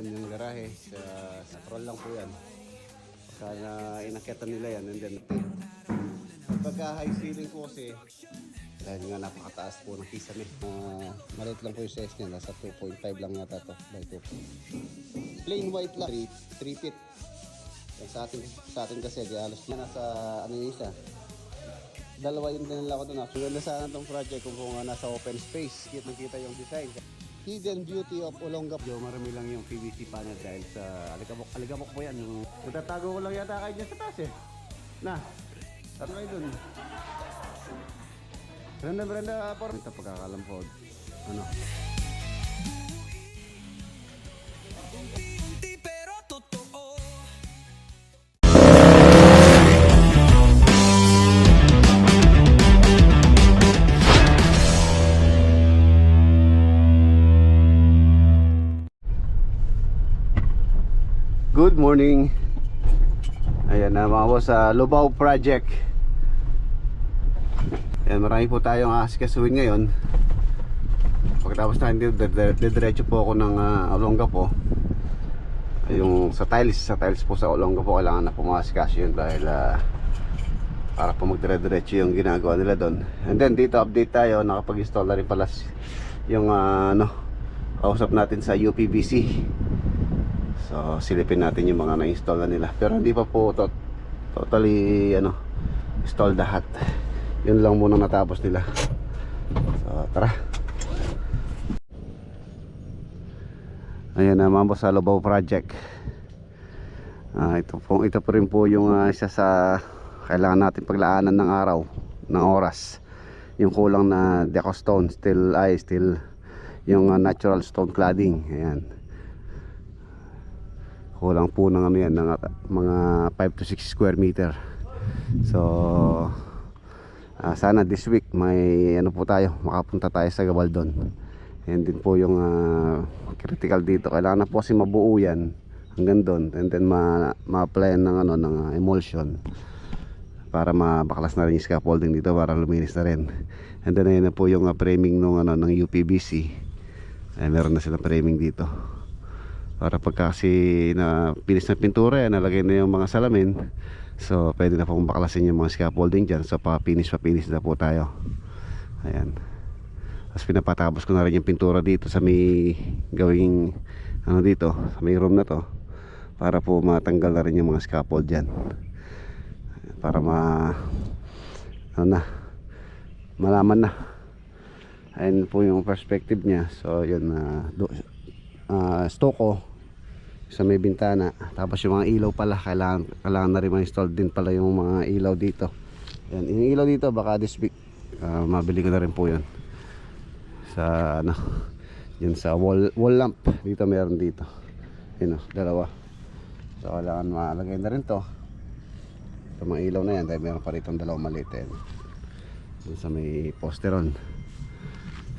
Ayan yung garahe. Sa troll lang po yan. Sana inakyatan nila yan. And then, pagka high ceiling po kasi, dahil nga napakataas po ng kisame. Maliit lang po yung size niya. Nasa 2.5 lang yata to by 2. Plain white lang. 3 feet. Sa atin kasi, di halos na nasa ano yung isa. Dalawa yung dinala ko doon. Maganda sana itong project kung nasa open space. Kita yung design. Hidden beauty of Olongapo. Marami lang yung PVC panel dahil sa aligabok po yan. Matatago ko lang yata kayo dyan sa taas eh. Na, tato kayo dun. Berenda por. Ito pagkakalampod. Ano? Good morning. Ayan na mga boss sa Lubao Project. Ayan, marami po tayong asikasuhin ngayon. Pagkatapos na hindi, diretso po ako ng Olongapo. Yung sa tiles po sa Olongapo, kailangan na pumasikaso yun dahil para po magdire-diretso yung ginagawa nila doon. And then dito update tayo, nakapag-install na rin pala yung kausap natin sa UPVC. So silipin natin yung mga na-install na nila. Pero hindi pa po totally installed lahat. Yun lang muna natapos nila. So tara. Ayan na mga boss sa Lubao Project. Ito po rin po yung isa sa kailangan natin paglaanan ng araw, ng oras. Yung kulang na deco stone, still yung natural stone cladding. Ayan. Kulang po ng yan, ng mga 5 to 6 square meter. So sana this week may po tayo, makapunta tayo sa Gabaldon. And din po yung critical dito, kailangan na po kasi mabuo yan hanggang doon, and then ma-apply ng ng emulsion para mabaklas na rin yung scaffolding dito para luminis na rin. And then ayun na po yung framing ng UPVC. Meron na silang framing dito para pagka kasi na finish na pintura, nalagay na yung mga salamin, so pwede na pong baklasin yung mga scaffolding dyan. So pa-finish na po tayo. Ayan. Tapos pinapatapos ko na rin yung pintura dito sa may gawing dito sa may room na to, para po matanggal na rin yung mga scaffold dyan, para malaman na. Ayan po yung perspective nya. So yun, stoko sa may bintana. Tapos yung mga ilaw pala, kailangan na rin ma-install din pala yung mga ilaw dito. Yan, yung ilaw dito baka this week mabili ko na rin po yun sa yun sa wall lamp dito. Meron dito yun, dalawa. So kailangan malagay na rin to sa mga ilaw na yan, dahil meron pa rito dalawang maliit yun sa may posteron.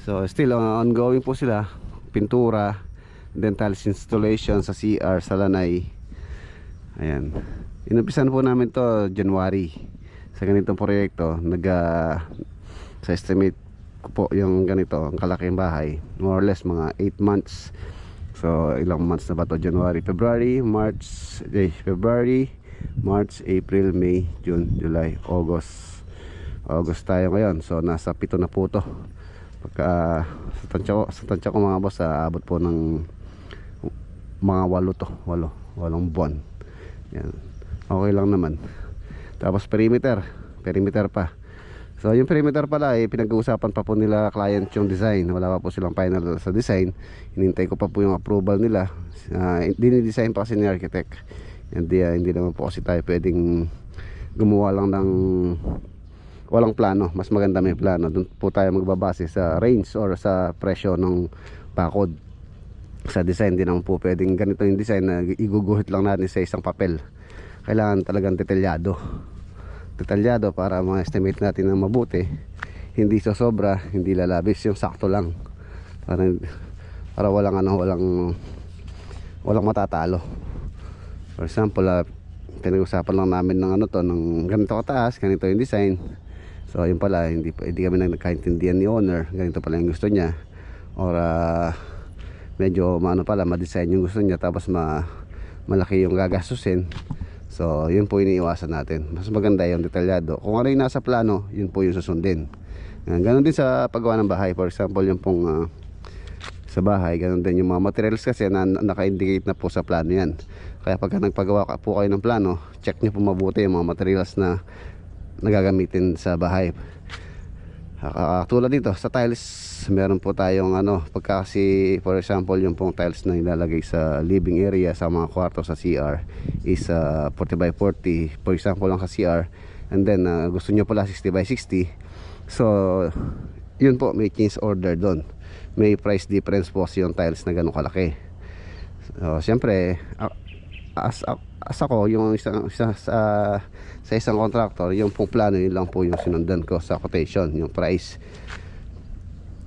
So still ongoing po sila, pintura, then tiles installation sa CR sa Lanay. Ayan, inumpisan po namin to January sa ganitong proyekto. Sa estimate ko po yung ganito, ang kalaking bahay, more or less mga 8 months. So ilang months na ba to? January, February, March, April, May, June, July, August tayo ngayon. So nasa 7 na po to. Pagka sa tansya ko mga boss, abot po ng mga 8 buwan. Yan. Okay lang naman. Tapos perimeter pa. So yung perimeter pala pinag-uusapan pa po nila client yung design. Wala pa po silang final sa design. Hinintay ko pa po yung approval nila. Dinidesign pa kasi ni architect. Hindi naman po kasi tayo pwedeng gumawa lang ng walang plano. Mas maganda may plano. Doon po tayo magbabase sa range or sa presyo ng bakod. Sa design din naman po pwedeng ganito yung design na iguguhit lang natin sa isang papel. Kailangan talagang detalyado para ma-estimate natin ng mabuti. Hindi sobra, hindi lalabis, yung sakto lang, para walang matatalo. For example, pinag-usapan lang namin ng ng ganito kataas, ganito yung design. So yun pala, hindi kami nagkaintindihan ni owner, ganito pala yung gusto niya. Or medyo maano pala, ma-design yung gusto niya, tapos malaki yung gagastusin. So yun po iniiwasan natin. Mas maganda yung detalyado. Kung ano yung nasa plano, yun po yung susundin. Ganon din sa paggawa ng bahay. For example, yung pong sa bahay, ganon din yung mga materials kasi naka-indicate na po sa plano yan. Kaya pagka nagpagawa po kayo ng plano, check nyo po mabuti yung mga materials na nagagamitin sa bahay. Tulad dito sa tiles, meron po tayong pagka kasi for example yung pong tiles na ilalagay sa living area, sa mga kwarto, sa CR is 40 by 40 for example lang sa CR, and then gusto nyo pala 60 by 60, so yun po, may change order doon, may price difference po yung tiles na ganun kalaki. So syempre as ako, yung sa isang contractor, yung pong plano, yun lang po yung sinundan ko sa quotation, yung price.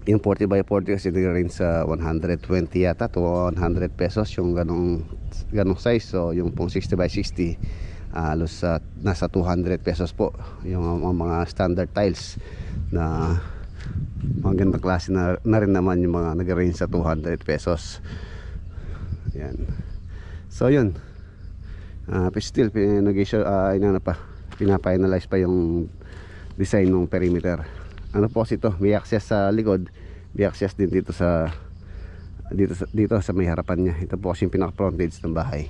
Yung 40 by 40 kasi nag-range sa 120 yata to 100 pesos yung ganong size. So yung pong 60 by 60 halos nasa 200 pesos po yung mga standard tiles na magandang klase na rin naman, yung mga nag-range sa 200 pesos. Yan. So yun, still pina-finalize pa yung design ng perimeter. Ano po kasi ito, may access sa likod, may access din dito sa may harapan niya. Ito po kasi yung pinaka frontage ng bahay.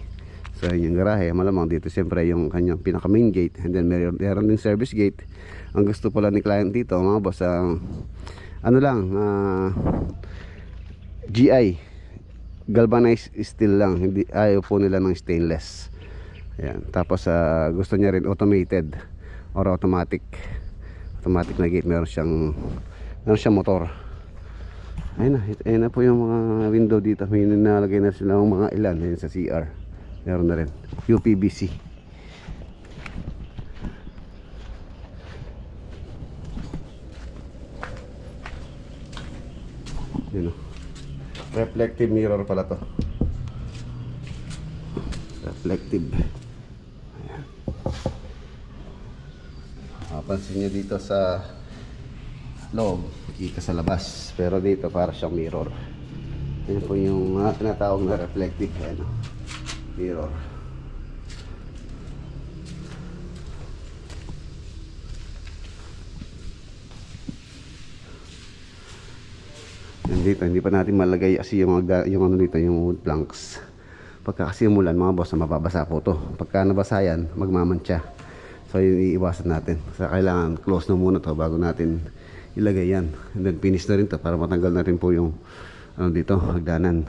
So yun yung garahe, malamang dito siyempre yung kanyang pinaka main gate, and then meron din service gate. Ang gusto pala ni client dito mga boss, GI galvanized steel lang, hindi ayaw po nila ng stainless. Ayan. Tapos gusto niya rin automated or automatic na gate. Meron siyang motor. Ayun na po yung mga window dito. May nalagay na sila ng mga ilan. Ayun sa CR meron na rin UPVC. Yun o, reflective mirror pala to, reflective. Ayan. Pansin nyo dito sa loob, kita sa labas, pero dito para siyang mirror. Yan po yung tinatawag na reflective. Ayan, mirror. Dito hindi pa natin malagay kasi yung ano dito, yung wood planks. Pagka kasi umulan mga boss, mababasa po to. Pagka nabasa yan, magmamantsa. So yun iiwasan natin. So kailangan close na muna to bago natin ilagay yan. And then finish na rin to para matanggal na rin po yung dito, hagdanan,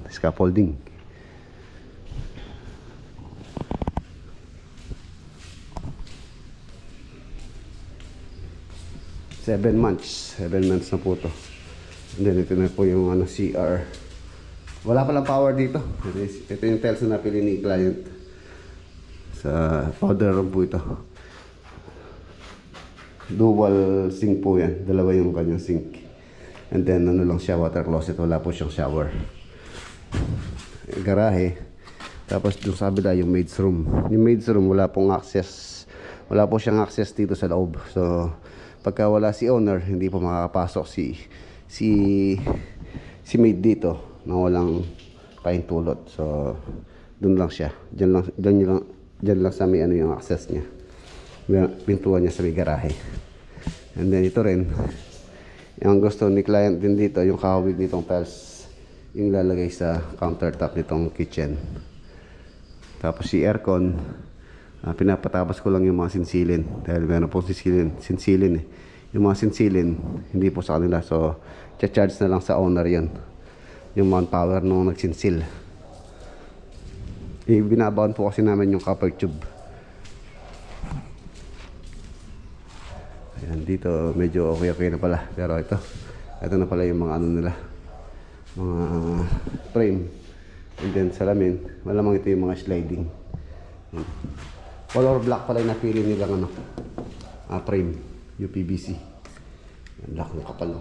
scaffolding. Seven months na po to. And then ito na po yung CR. Wala palang power dito. Ito yung tiles na napili ni client. Sa powder room po ito. Dual sink po yan. Dalawa yung kanyang sink. And then lang siya, water closet. Wala po siyang shower. Garahe. Tapos doon sa kabila yung maid's room. Yung maid's room wala pong access. Wala po siyang access dito sa loob. So pagka wala si owner, hindi po makakapasok si maid dito na walang pahintulot. So doon lang siya. Diyan lang sa may yung access niya. Pintuan niya sa may garahe. And then ito rin, yung gusto ni client din dito, yung kahawig nitong tiles, yung lalagay sa countertop nitong kitchen. Tapos si aircon, pinapatapos ko lang yung mga sinsilin dahil meron po sinsilin eh. Yung mga sinsilin hindi po sa kanila, so charge na lang sa owner yun, yung manpower nung nagsinsil. Binabaon po kasi namin yung copper tube. Ayan, dito medyo okay na pala, pero ito na pala yung mga nila, mga frame. And then salamin, malamang ito yung mga sliding. Color black pala yung napili nilang frame, UPVC. Black ng kapal,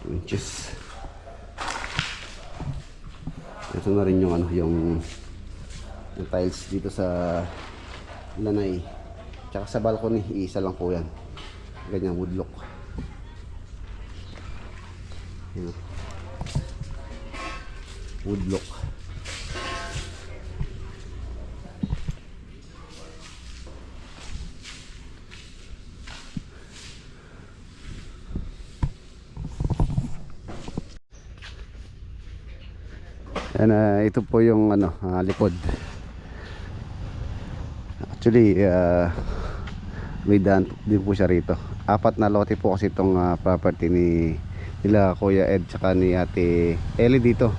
2 inches. Ito na rin yung yung tiles dito sa lanay. Tsaka sa balcony, iisa lang po yan. Ganyan wood look. Yan. woodlock. Yan, ito po yung ano, likod. Actually, may daan din po siya rito. 4 na lote po kasi itong property nila Kuya Ed tsaka ni Ate Ellie dito.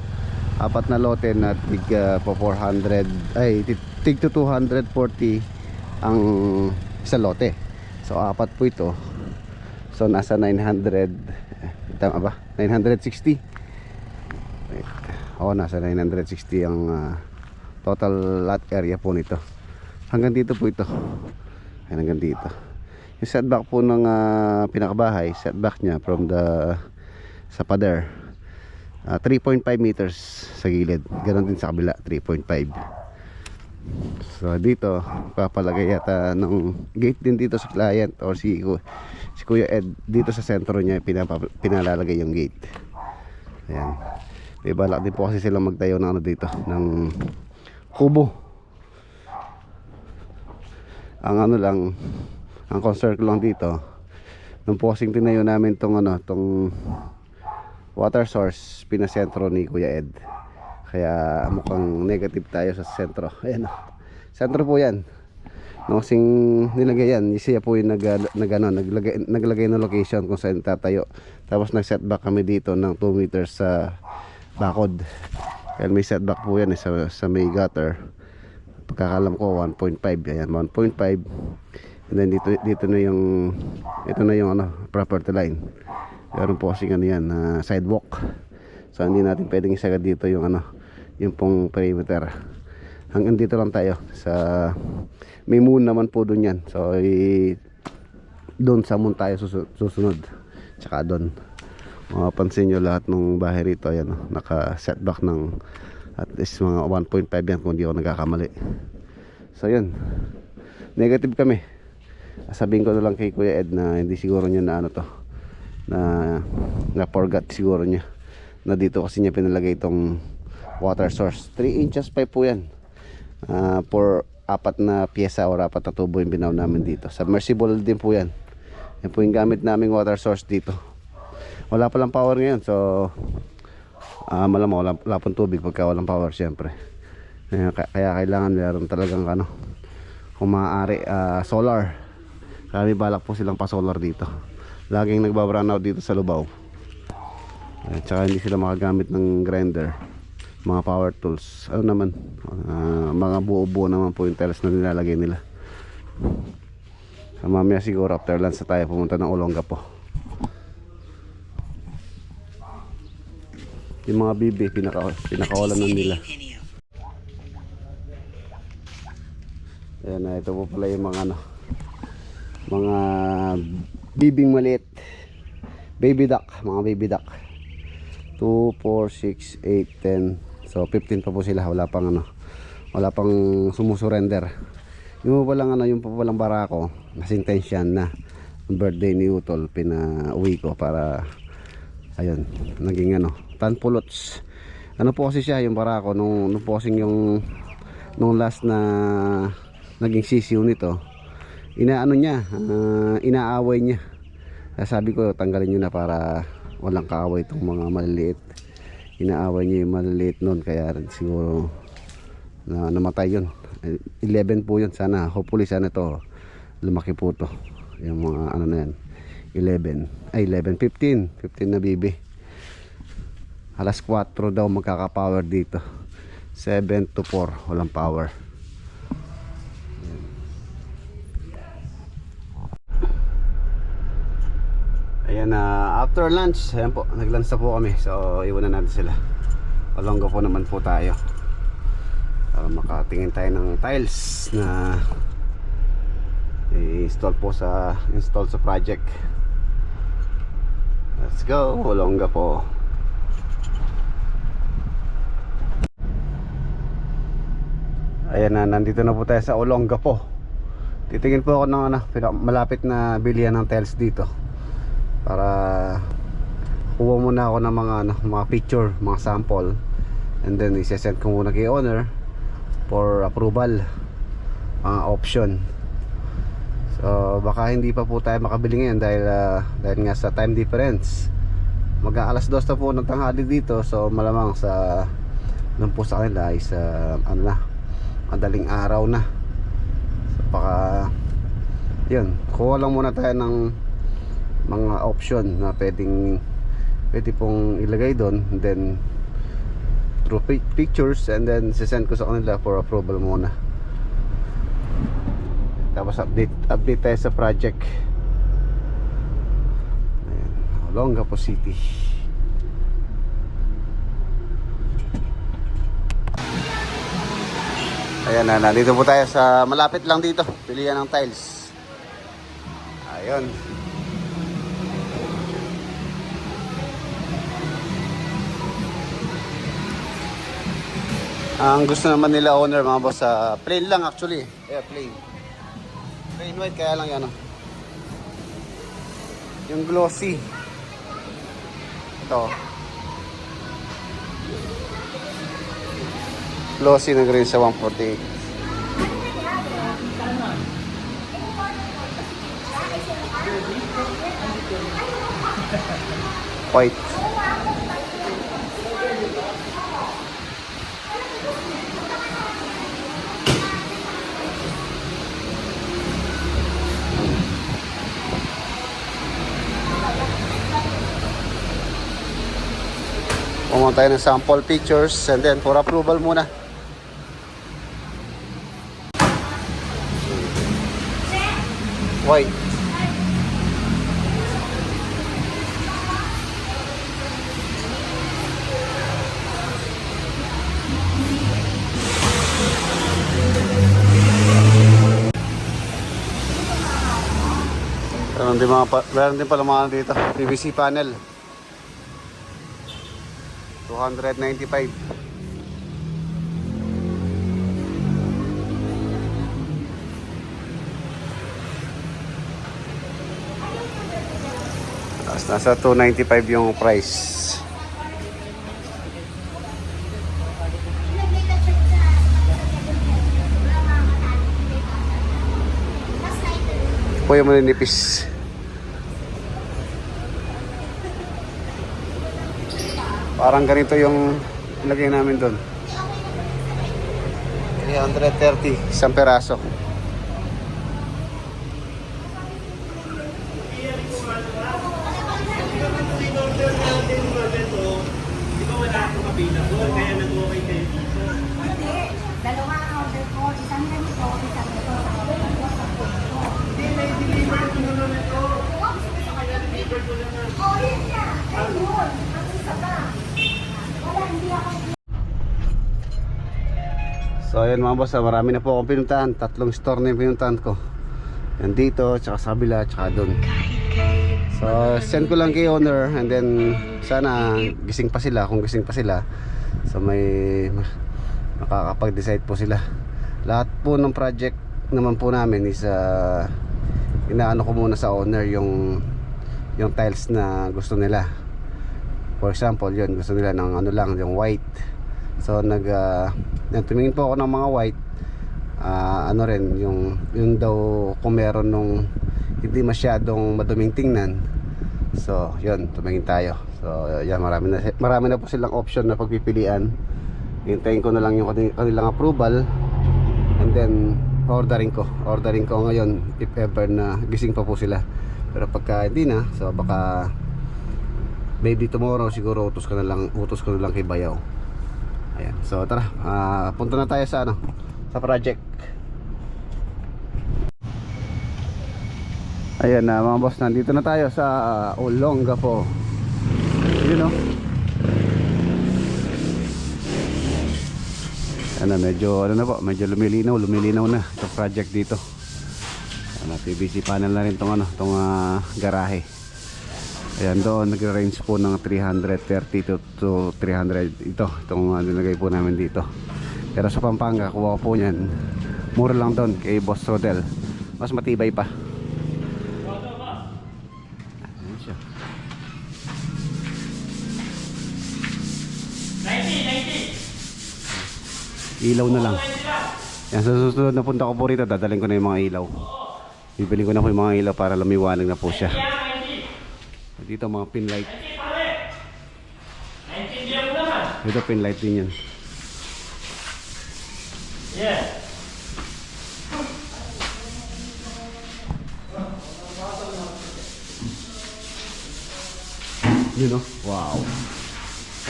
4 na lote na tig po 400, ay tig to 240 ang isa lote. So 4 po ito. So nasa 900, tama ba? 960. Wait. Nasa 960 ang total lot area po nito. Hanggang dito po ito. Ayan, hanggang dito. Yung setback po ng pinakabahay, setback niya from sa pader, 3.5 meters sa gilid. Ganon din sa kabila, 3.5. So dito papalagay yata ng gate din dito sa client or si Kuya Ed. Dito sa sentro niya pinalalagay yung gate. Ayan. May balak din po kasi silang magtayo ng ano dito, ng kubo. Ang ano lang, ang concern ko lang dito, nung posing tinayo namin tong water source, pinasentro ni Kuya Ed. Kaya mukhang negative tayo sa sentro. Ayan, sentro po yan. Nung kasing nilagay yan, siya po yung naglagay ng location kung saan tatayo. Tapos nag setback kami dito ng 2 meters sa bakod. Kaya may setback po yan sa may gutter. Pagkakalam ko 1.5. Ayan, 1.5. And then dito na yung, ito na yung ano, property line. Meron po kasi ano yan, sidewalk. So hindi natin pwedeng isagad dito yung ano, yung pong perimeter. Hanggang dito lang tayo sa may moon naman po dun yan. So doon sa moon tayo susunod. Tsaka doon. Mapapansin nyo lahat ng bahay rito, ayan, naka setback ng at least mga 1.5 yan kung di ako nagkakamali. So yun, negative kami. Sabihin ko na lang kay Kuya Ed na hindi siguro niya na ano to, na forgot siguro niya na dito kasi niya pinalagay itong water source. 3 inches pipe po yan, for 4 na pyesa or 4 na tubo yung binaw namin dito. Submersible din po yan. Yan po yung gamit naming water source dito. Wala palang power ngayon, so malamang wala pang tubig pagka walang power syempre. Kaya kailangan meron talagang ano, kung maaari solar. Kaya may balak po silang pa solar dito. Laging nagbabrun out dito sa Lubao. At saka hindi sila makagamit ng grinder, mga power tools. Ano naman, mga buo-buo naman po yung tiles na nilalagay nila. Mamaya siguro after lunch na tayo pumunta ng Olongapo. Yung mga bibi pinakawalan nun nila. Ayan, ito po pala yung mga ano, mga bibing maliit, baby duck, mga baby duck. 2, 4, 6, 8, 10. So 15 pa po sila. Wala pang ano, wala pang sumusurrender. Yung pa lang ano, yung pa palang barako, nasintensyan na. Birthday ni Utol, pinauwi ko para ayun, naging ano, tanpulots. Ano po kasi siya, yung barako nung posing yung nung last na naging sisiw nito, inaano niya, inaaway niya. Kaya sabi ko tanggalin niyo na para walang kaaway itong mga maliliit. Inaaway niya yung maliliit noon, kaya siguro na namatay yun. 11 po yun, sana, hopefully sana to lumaki po to, yung mga ano na yan, 15 na bibi. Alas 4 daw magkaka-power dito, 7 to 4 walang power. Ayan, after lunch, ayan po, nag-lunch na po kami. So iwanan natin sila. Olongo po naman po tayo para makatingin tayo ng tiles na i-install sa project. Let's go, Olonga po. Ayan na, nandito na po tayo sa Olonga po. Titingin po ako ng ano, malapit na bilihan ng tiles dito para kuha muna ako ng mga ano, mga picture, mga sample. and then isesend ko muna kay owner for approval, mga option. So baka hindi pa po tayo makabili ngayon dahil nga sa time difference. Mag-aalas 2 na po ng tanghali dito, so malamang sa doon po sa kanila ay sa madaling araw na. So baka yun, kuha lang muna tayo ng mga option na pwede pong ilagay doon, then through pictures, and then sisend ko sa kanila for approval muna. Tapos update tayo sa project. Ayan, Olongapo City. Ayan na, nandito po tayo sa malapit lang dito, pilihan ng tiles. Ayun. Ang gusto naman nila owner, mga boss, plain lang actually. Plain white, kaya lang yan, yung glossy ito, glossy na green sa 148. White. Pumunta tayo ng sample pictures, and then for approval muna. White. Meron din pala mga dito, PVC panel. 295. Tapos nasa 295 yung price. Po yung maninipis. Parang ganito yung lagay namin doon. 330 isang peraso. So ayan mga boss, marami na po akong pinuntahan. 3 store na yung pinuntahan ko. Yan dito, tsaka sa kabila, tsaka doon. So send ko lang kay owner, and then sana gising pa sila. Kung gising pa sila, so may makakapag-decide po sila. Lahat po ng project naman po namin is inaano ko muna sa owner yung tiles na gusto nila. For example, yun, gusto nila ng ano lang, yung white. So tumingin po ako ng mga white. Ano rin yung daw kung meron nung hindi masyadong maduming tingnan. So yun, tumingin tayo. So yan, marami na po silang option na pagpipilian. Hintayin ko na lang yung kanilang approval, and then ordering ko ngayon if ever na gising pa po sila. Pero pagka hindi na, so baka maybe tomorrow siguro utos ko na lang kay Bayaw. Ayan, so tara, punta na tayo sa sa project. Ayan na mga boss, nandito na tayo sa Olongapo. Yun, medyo medyo lumilinaw na itong project dito. PVC panel na rin tong garahe. Ayan, doon nagre-range po ng 330 to 300 itong nilagay po namin dito. Pero sa Pampanga, kuha ko po yan, mura lang doon kay Boss Rodel, mas matibay pa. Ayan siya. 90. Ilaw na lang. Yan, sa susunod na punta ko po rito, dadalhin ko na yung mga ilaw. Bibili ko na po yung mga ilaw para lumiwanag na po siya. Dito mga pin light. Dito pin light din yan. Yun o, wow.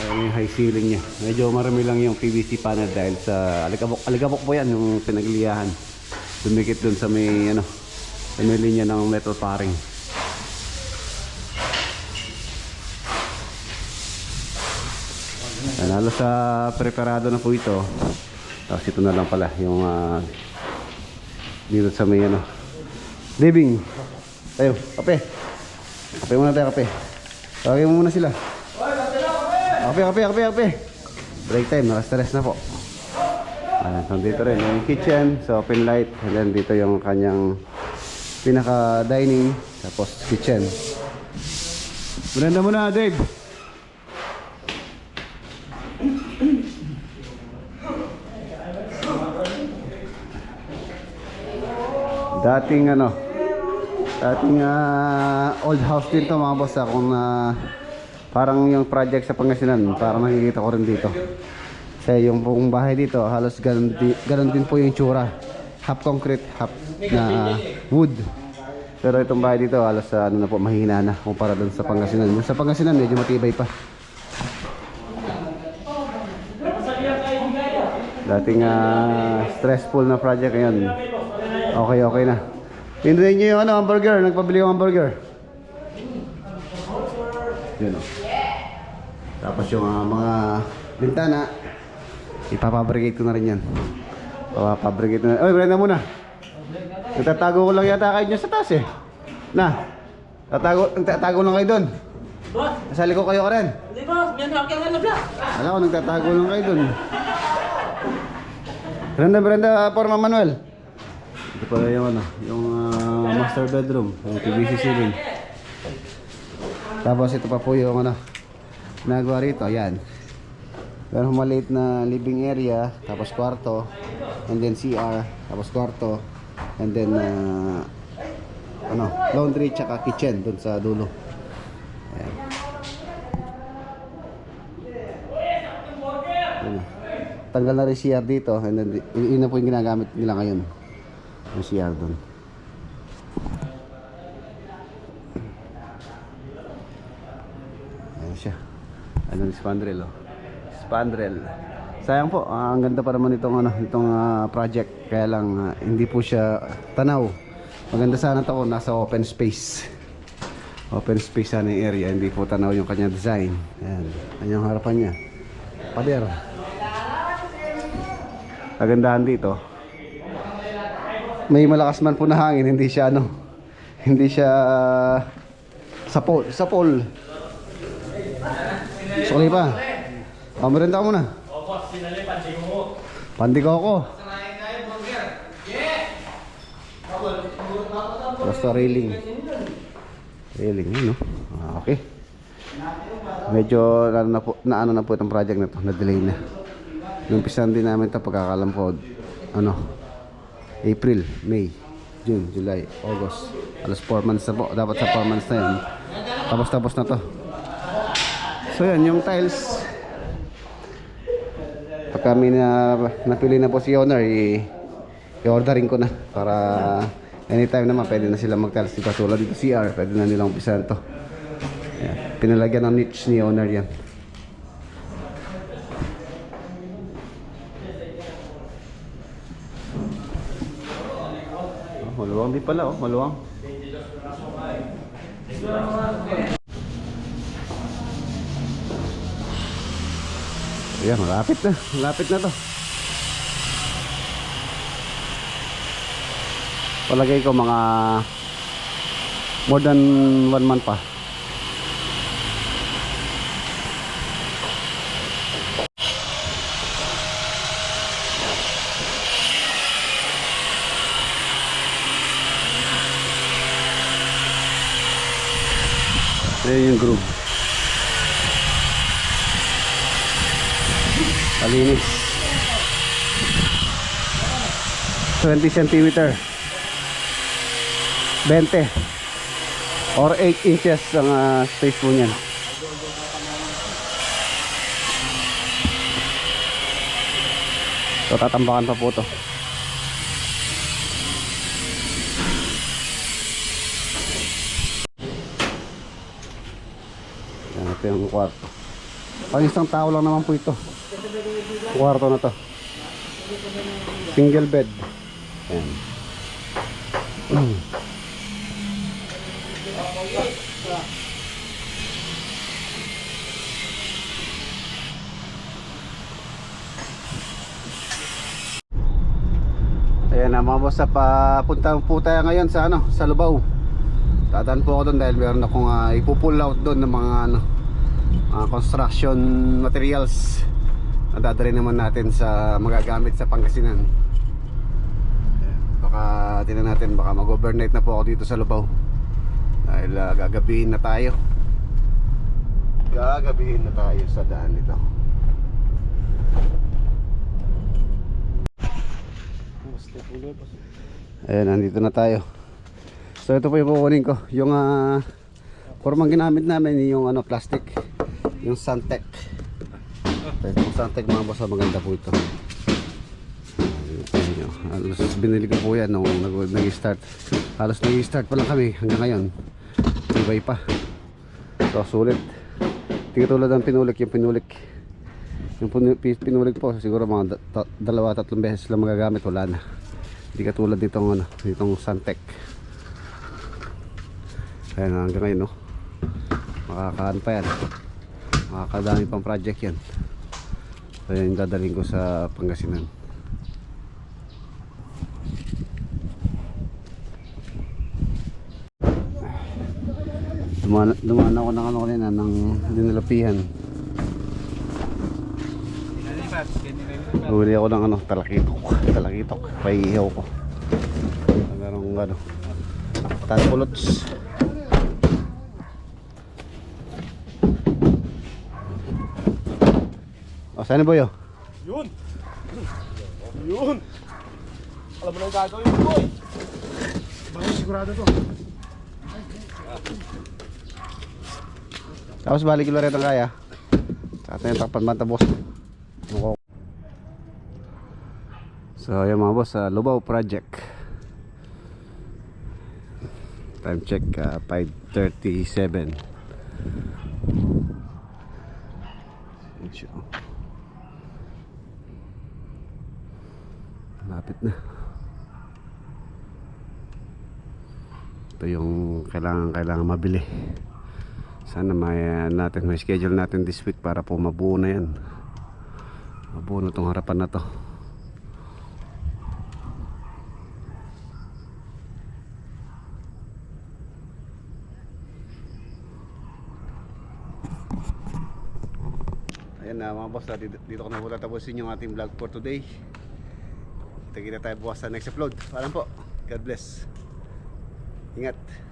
Yung high ceiling niya. Medyo marami lang yung PVC panel dahil sa aligabok po yan yung pinagliyahan. Dumikit dun sa may ano, sa may linya ng metal paring. Lalo sa preparado na po ito. Tapos ito na lang pala yung dito sa may ano, living. Tayo, kape. Kape muna tayo, kape. Tawagin mo muna sila. Kape. Break time, naka-stress na po. So dito rin yung kitchen, so open light. And then dito yung kanyang pinaka-dining. Tapos kitchen. Maganda muna, Dave. Dating old house din to mga boss. Kung parang yung project sa Pangasinan, parang nakikita ko rin dito. Kasi yung pong bahay dito, halos ganun din po yung tsura. Half concrete, half na wood. Pero itong bahay dito, halos ano na po, mahina na kumpara dun sa Pangasinan. Yung sa Pangasinan, medyo matibay pa. Dating stressful na project ngayon. Okay na. Pinduin nyo yung hamburger. Nagpabili yung hamburger. Yun o. Tapos yung mga bintana, ipapabricate ko na rin yan. Ipapabricate na. Oy, Brenda muna. Nagtatago ko lang yata kayo dyan sa taas eh. Nagtatago lang kayo doon. Nasali ko kayo ka rin. Hindi boss, may nakakil nga labla. Alam ko, nagtatago lang kayo doon. Brenda, Forma Manuel. Ito pala yung master bedroom, yung PVC ceiling. Tapos ito pa po yung nagawa rito, ayan. Pero maliit na living area, tapos kwarto, and then CR, tapos kwarto, and then laundry tsaka kitchen dun sa dulo. Ayan. Ayan. Tanggal na rin CR dito, and then yun na po yung ginagamit nila ngayon. Yung CR dun. Ayan siya. Ano yung spandrel oh. Spandrel. Sayang po, ang ganda pa naman itong project. Kaya lang hindi po siya tanaw. Maganda sana ito kung nasa open space. Open space sana yung area. Hindi po tanaw yung kanyang design. Ayan. Ayan yung harapan niya. Pader. Kagandahan dito, may malakas man po na hangin, hindi siya hindi siya sapol. Sukli pa. Pamerenda ka muna. Pandiko. Basta railing yun, no? Okay. Medyo naano na po itong project na to, na-delay na. Numpisan din namin ito pagkakalam ko April, May, June, July, August. Alas 4 months na po. Dapat sa 4 months na yan. Tapos na to. So yan, yung tiles. Pag kami napili na po si owner, i-ordering ko na. Para anytime naman pwede na sila mag-tiles dito. Tulad dito CR, pwede na nilang umpisahan to. Yan. Pinalagyan ng niche ni owner yan. Maluwang din pala maluwang. Ayan, malapit na to. Palagay ko mga more than 1 month pa. Ayan yung groove. Malinis. 20 centimeter, 20 or 8 inches ang space po niyan. So tatambakan pa po to. Yan, ito yung kwarto. Pang isang tao lang naman po ito. Kwarto na to. Single bed. Ayan. Ayan na mga boss, papunta po tayo ngayon sa sa Lubao. Dadaan po ako doon dahil meron akong ipupull out doon ng mga construction materials na dadalhin naman natin sa magagamit sa Pangasinan. Baka tingnan natin, baka mag-overnight na po ako dito sa Lubao dahil gagabihin na tayo. Gagabihin na tayo sa daan nito. Ayan, nandito na tayo. So ito po yung kukunin ko. Yung formang ginamit namin, yung plastic, yung Santec. Yung Santec mga boss, maganda po ito. Halos binili ko po yan nung nag-start. Halos nag-start pa lang kami hanggang ngayon. Ibay pa. So sulit. Hindi tulad ng pinulik. Yung pinulik po siguro mga 2-3 beses lang magagamit, wala na. Hindi katulad nitong Santec. Ayan, hanggang ngayon makakaan pa yan, makakadami pang project yan. So yan yung dadalhin ko sa Pangasinan. Dumaan ako ng kanina ng dinalapihan. Huli ako ng talakitok, paiihaw ko. Merong tanpulots. O, saan na boy? Yun! Yun! Alam mo na yung gagawin mo, boy! Bakit sigurado to? Tapos balik yung laret ang kaya. Saka yung takpan banta boss. So ayan mga boss, Lubao project. Time check 5:37. Lapit na. Ito yung kailangan mabili. Sana may schedule natin this week para po mabuo na yan. Mabuo na itong harapan na to. Ayan na mga boss, dito ko na po tatapusin yung ating vlog for today. Kita tayo bukas sa next upload. Paalam po. God bless. Ingat.